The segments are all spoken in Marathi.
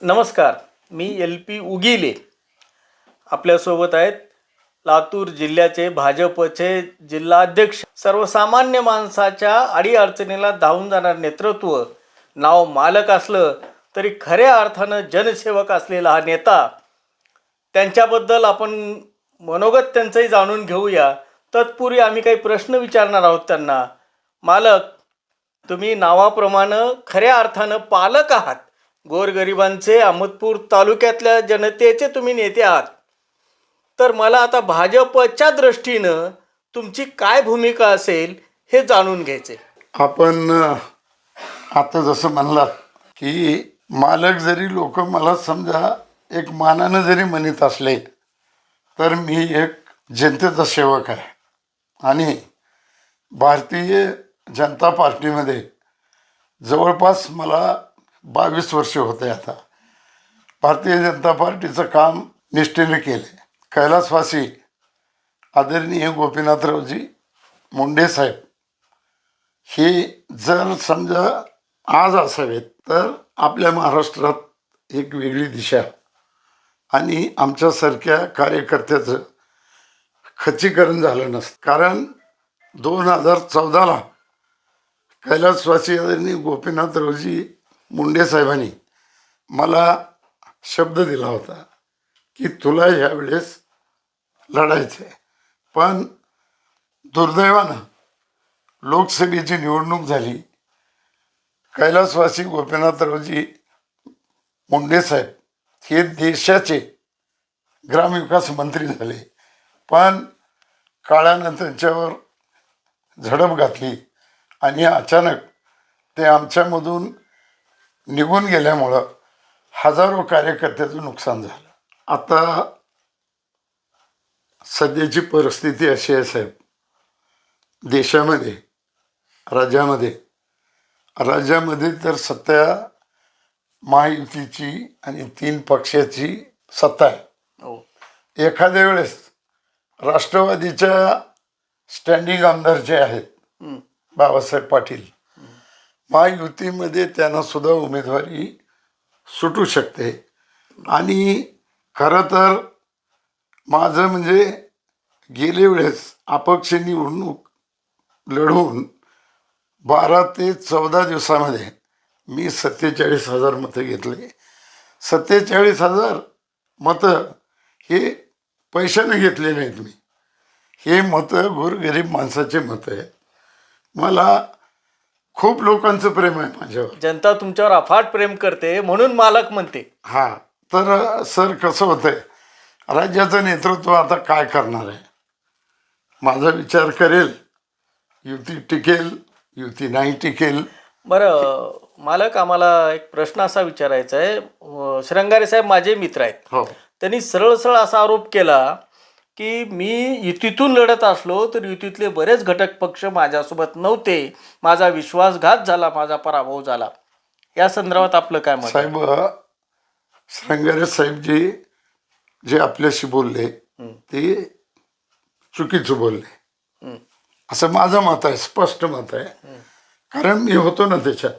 नमस्कार. मी LP उगीले आपल्यासोबत आहेत. लातूर जिल्ह्याचे भाजपचे जिल्हाध्यक्ष, सर्वसामान्य माणसाच्या अडीअडचणीला धावून जाणार नेतृत्व, नाव मालक असलं तरी खऱ्या अर्थानं जनसेवक असलेला हा नेता. त्यांच्याबद्दल आपण मनोगत त्यांचंही जाणून घेऊया. तत्पूर्वी आम्ही काही प्रश्न विचारणार आहोत त्यांना. मालक, तुम्ही नावाप्रमाणे खऱ्या अर्थानं पालक आहात. गोरगरिबांचे, अहमदपूर तालुक्यातल्या जनतेचे तुम्ही नेते आहात. तर मला आता भाजपच्या दृष्टीनं तुमची काय भूमिका असेल हे जाणून घ्यायचे. आपण आता जसं म्हणलात की मालक जरी लोक मला समजा एक मानानं जरी म्हणत असले तर मी एक जनतेचा सेवक आहे आणि भारतीय जनता पार्टीमध्ये जवळपास मला 22 वर्ष होते. आता भारतीय जनता पार्टीचं काम निष्ठेने केले. कैलासवासी आदरणीय गोपीनाथरावजी मुंडे साहेब हे जर समजा आज असावेत तर आपल्या महाराष्ट्रात एक वेगळी दिशा आणि आमच्यासारख्या कार्यकर्त्याचं खच्चीकरण झालं नसतं. कारण 2014ला कैलासवासी आदरणीय गोपीनाथरावजी मुंडे साहेबांनी मला शब्द दिला होता की तुला ह्यावेळेस लढायचं आहे. पण दुर्दैवानं लोकसभेची निवडणूक झाली. कैलासवासी गोपीनाथरावजी मुंडे साहेब हे देशाचे ग्रामविकास मंत्री झाले, पण काळानं त्यांच्यावर झडप घातली आणि अचानक ते आमच्यामधून निघून गेल्यामुळं हजारो कार्यकर्त्याचं नुकसान झालं. आता सध्याची परिस्थिती अशी आहे साहेब, देशामध्ये राज्यामध्ये तर सत्ता महायुतीची आणि 3 पक्षाची सत्ता आहे. एखाद्या वेळेस राष्ट्रवादीच्या स्टँडिंग आमदार जे आहेत बाबासाहेब पाटील, महायुतीमध्ये त्यांना सुद्धा उमेदवारी सुटू शकते. आणि खरं तर माझं म्हणजे गेल्या वेळेस अपक्ष निवडणूक लढवून 12 ते 14 दिवसामध्ये मी 47,000 मतं घेतले. 47,000 मतं हे पैशाने घेतले नाहीत मी. हे मतं गोरगरीब माणसाचे मतं आहेत. मला खूप लोकांचं प्रेम आहे माझ्यावर. जनता तुमच्यावर अफाट प्रेम करते म्हणून मालक म्हणते. हां, तर सर कसं होतंय, राज्याचं नेतृत्व आता काय करणार आहे. माझा विचार करेल, युती टिकेल, युती नाही टिकेल. बरं मालक, आम्हाला एक प्रश्न असा विचारायचा आहे. श्रंगारे साहेब माझे मित्र आहेत. हो, त्यांनी सरळ सरळ असा आरोप केला की मी युतीतून लढत असलो तर युतीतले बरेच घटक पक्ष माझ्यासोबत नव्हते, माझा विश्वासघात झाला, माझा पराभव झाला. या संदर्भात आपलं काय मत आहे? साहेब, श्रंगारे साहेबजी जे आपल्याशी बोलले ते चुकीचं बोलले असं माझं मत आहे, स्पष्ट मत आहे. कारण मी होतो ना त्याच्यात.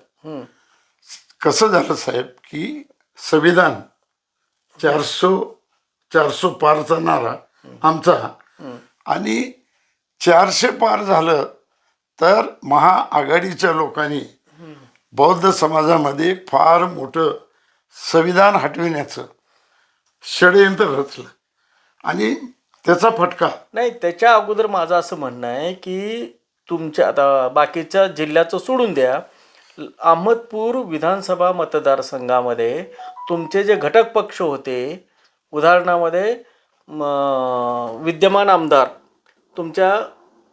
कसं झालं साहेब की संविधान 400 पारचा नारा आमचा, आणि 400 पार झालं तर महाआघाडीच्या लोकांनी बौद्ध समाजामध्ये फार मोठं संविधान हटविण्याचं षडयंत्र रचलं आणि त्याचा फटका. नाही, त्याच्या अगोदर माझं असं म्हणणं आहे की तुमच्या आता बाकीच्या जिल्ह्याचं सोडून द्या, अहमदपूर विधानसभा मतदारसंघामध्ये तुमचे जे घटक पक्ष होते, उदाहरणामध्ये विद्यमान आमदार तुमच्या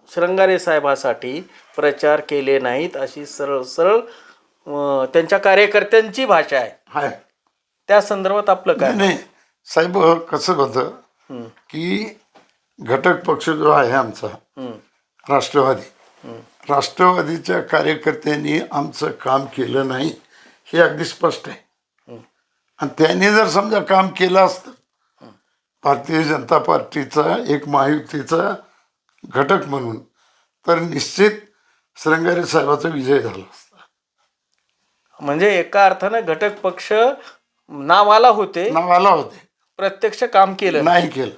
श्रंगारे साहेबासाठी प्रचार केले नाहीत अशी सरळ सरळ त्यांच्या कार्यकर्त्यांची भाषा आहे. त्या संदर्भात आपलं काय? नाही साहेब, कसं होतं की घटक पक्ष जो आहे आमचा राष्ट्रवादीच्या कार्यकर्त्यांनी आमचं काम केलं नाही हे अगदी स्पष्ट आहे. आणि त्यांनी जर समजा काम केलं असतं, भारतीय जनता पार्टीचा एक महायुतीचा घटक म्हणून, तर निश्चित श्रंगारे साहेबाचा विजय झाला असता. म्हणजे एका अर्थानं घटक पक्ष नावाला होते, नावाला होते, प्रत्यक्ष काम केलं नाही. नाही केलं.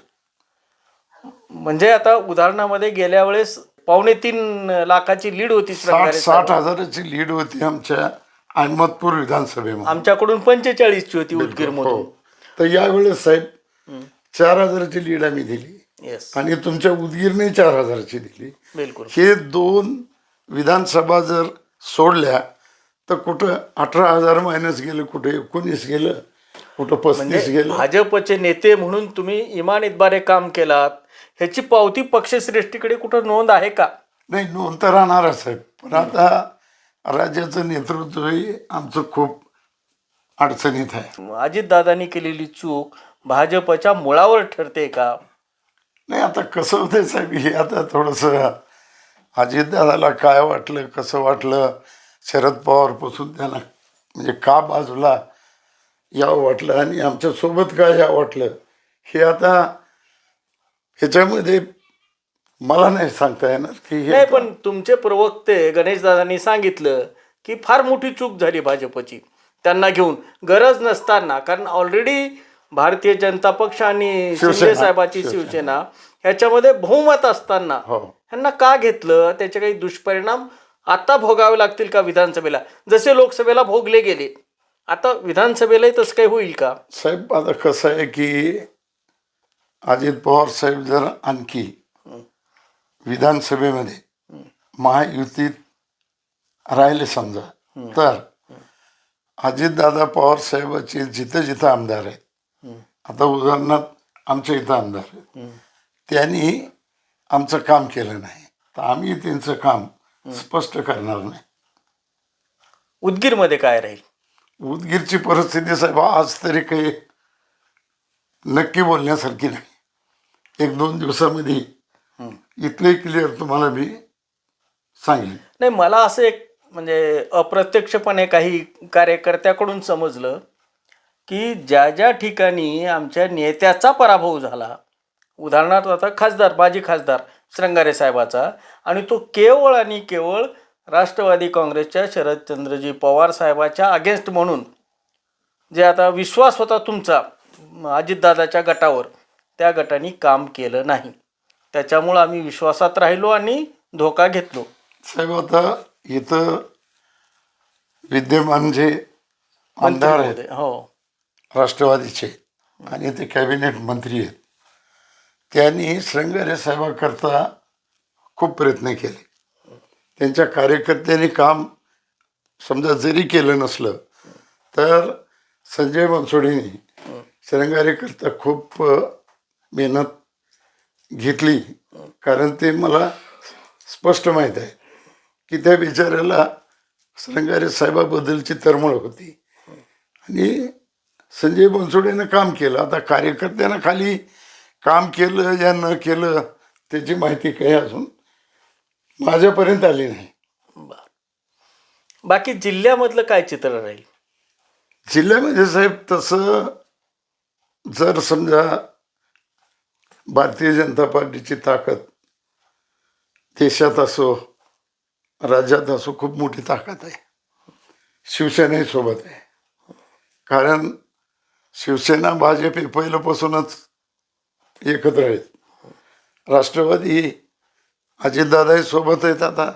म्हणजे आता उदाहरणामध्ये गेल्या वेळेस 2.5-3 लाखाची लीड होती 60 श्रंगारे साहेब. हजाराची लीड होती आमच्या अहमदपूर विधानसभेमध्ये. आमच्याकडून 45ची होती उदगीर हो. मधून. तर यावेळेस साहेब 4,000ची लीड आम्ही दिली येस, आणि तुमच्या उदगीरने 4,000ची दिली. बिलकुल. हे 2 विधानसभा जर सोडल्या तर कुठं 18,000 मायनस गेलं, कुठे 19 गेलं, कुठं 35 गेलं. भाजपचे नेते म्हणून तुम्ही इमान इतबारे काम केलात, ह्याची पावती पक्षश्रेष्ठीकडे कुठं नोंद आहे का? नाही, नोंद तर राहणारच साहेब, पण आता राज्याचं नेतृत्वही आमचं खूप अडचणीत आहे. अजितदादांनी केलेली चूक भाजपच्या मुळावर ठरते का? नाही, आता कसं होतंय साहेब, हे आता थोडंसं अजितदादाला काय वाटलं, कसं वाटलं, शरद पवारपासून त्यांना म्हणजे का बाजूला यावं वाटलं आणि आमच्यासोबत काय यावं वाटलं, हे आता ह्याच्यामध्ये मला नाही सांगता येणार की नाही, हे. पण तुमचे प्रवक्ते गणेशदादांनी सांगितलं की फार मोठी चूक झाली भाजपची त्यांना घेऊन, गरज नसताना. कारण ऑलरेडी भारतीय जनता पक्ष आणि शिंदे साहेबाची शिवसेना ह्याच्यामध्ये बहुमत असताना हो, ह्यांना का घेतलं? त्याचे काही दुष्परिणाम आता भोगावे लागतील का विधानसभेला? जसे लोकसभेला भोगले गेले, आता विधानसभेलाही तसं काही होईल का? साहेब आता कसं आहे की अजित पवार साहेब जर आणखी विधानसभेमध्ये महायुतीत राहिले समजा, तर अजितदादा पवार साहेबाचे जिथं जिथं आमदार आहेत, आता उदाहरणार्थ आमच्या इथं आमदार आहेत, त्यांनी आमचं काम केलं नाही तर आम्ही त्यांचं काम स्पष्ट करणार नाही. उदगीरमध्ये काय राहील? उदगीरची परिस्थिती साहेब आज तरी काही नक्की बोलण्यासारखी नाही. 1-2 दिवसामध्ये इथले क्लिअर तुम्हाला मी सांगेन. नाही, मला असं एक म्हणजे अप्रत्यक्षपणे काही कार्यकर्त्याकडून समजलं की ज्या ज्या ठिकाणी आमच्या नेत्याचा पराभव झाला, उदाहरणार्थ आता माजी खासदार श्रंगारे साहेबाचा, आणि तो केवळ आणि केवळ राष्ट्रवादी काँग्रेसच्या शरदचंद्रजी पवार साहेबाच्या अगेन्स्ट म्हणून जे आता विश्वास होता तुमचा अजितदादाच्या गटावर, त्या गटाने काम केलं नाही. त्याच्यामुळं आम्ही विश्वासात राहिलो आणि धोका घेतलो. साहेब आता इथं विद्यमान जे आमदार आहेत हो, राष्ट्रवादीचे आणि ते कॅबिनेट मंत्री आहेत, त्यांनी श्रंगारे साहेबाकरता खूप प्रयत्न केले. त्यांच्या कार्यकर्त्यांनी काम समजा जरी केलं नसलं तर संजय बनसोडेंनी श्रंगारेकरता खूप मेहनत घेतली. कारण ते मला स्पष्ट माहीत आहे की त्या बिचाऱ्याला श्रंगारे साहेबाबद्दलची तळमळ होती आणि संजय बनसोडेनं काम केलं. आता कार्यकर्त्यांना खाली काम केलं या न केलं त्याची माहिती काही अजून माझ्यापर्यंत आली नाही. बाकी जिल्ह्यामधलं काय चित्र राहील? जिल्ह्यामध्ये साहेब तसं जर समजा भारतीय जनता पार्टीची ताकद देशात असो राज्यात असो खूप मोठी ताकद आहे. शिवसेनाही सोबत आहे. कारण शिवसेना भाजप हे पहिल्यापासूनच एकत्र आहेत. राष्ट्रवादी अजितदादाही सोबत आहेत. आता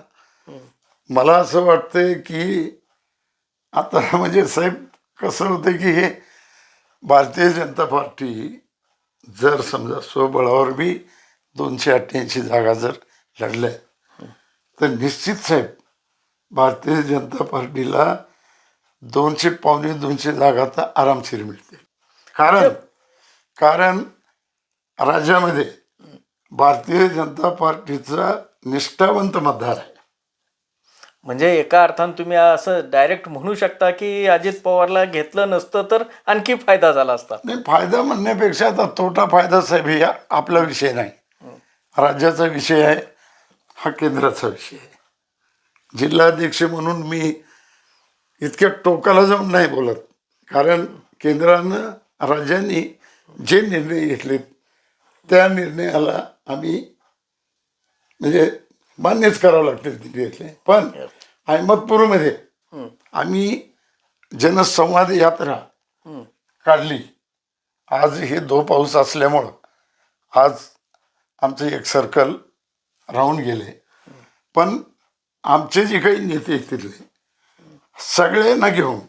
मला असं वाटतंय की आता म्हणजे साहेब कसं होतं की हे भारतीय जनता पार्टी जर समजा स्वबळावर बी 288 जागा जर लढल्या तर निश्चित साहेब भारतीय जनता पार्टीला 200-250 जागा तर आरामशीर मिळतील. कारण राज्यामध्ये भारतीय जनता पार्टीचा निष्ठावंत मतदार आहे. म्हणजे एका अर्थानं तुम्ही असं डायरेक्ट म्हणू शकता की अजित पवारला घेतलं नसतं तर आणखी फायदा झाला असता. नाही, फायदा म्हणण्यापेक्षा आता तोटा फायदा साहेब हे आपला विषय नाही, राज्याचा विषय आहे, हा केंद्राचा विषय आहे. जिल्हाध्यक्ष म्हणून मी इतक्या टोकाला जाऊन नाही बोलत. कारण केंद्रानं राज्यांनी जे निर्णय घेतलेत त्या निर्णयाला आम्ही म्हणजे मान्यच करावं लागतील ते घेतले. पण अहमदपूरमध्ये आम्ही जनसंवाद यात्रा काढली. आज हे पाऊस असल्यामुळं आज आमचं एक सर्कल राहून गेले. पण आमचे जे काही नेते आहेत तिथले सगळ्यांना घेऊन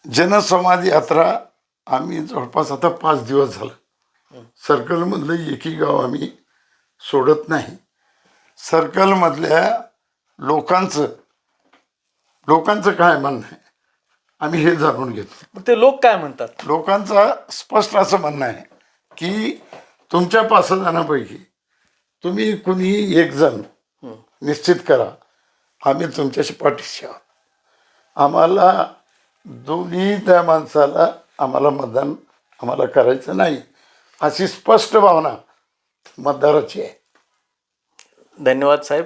जनसंवाद यात्रा आम्ही जवळपास आता 5 दिवस झालं सर्कलमधलं एकही गाव आम्ही सोडत नाही. सर्कलमधल्या लोकांचं काय म्हणणं आहे आम्ही हे जाणून घेतो. मग ते लोक काय म्हणतात? लोकांचा स्पष्ट असं म्हणणं आहे की तुमच्या 5 जणांपैकी तुम्ही कुणी एक जण निश्चित करा, आम्ही तुमच्याशी पाठीशी आहोत. आम्हाला दोन्ही त्या माणसाला आम्हाला मतदान आम्हाला करायचं नाही अशी स्पष्ट भावना मतदाराची आहे. धन्यवाद साहेब.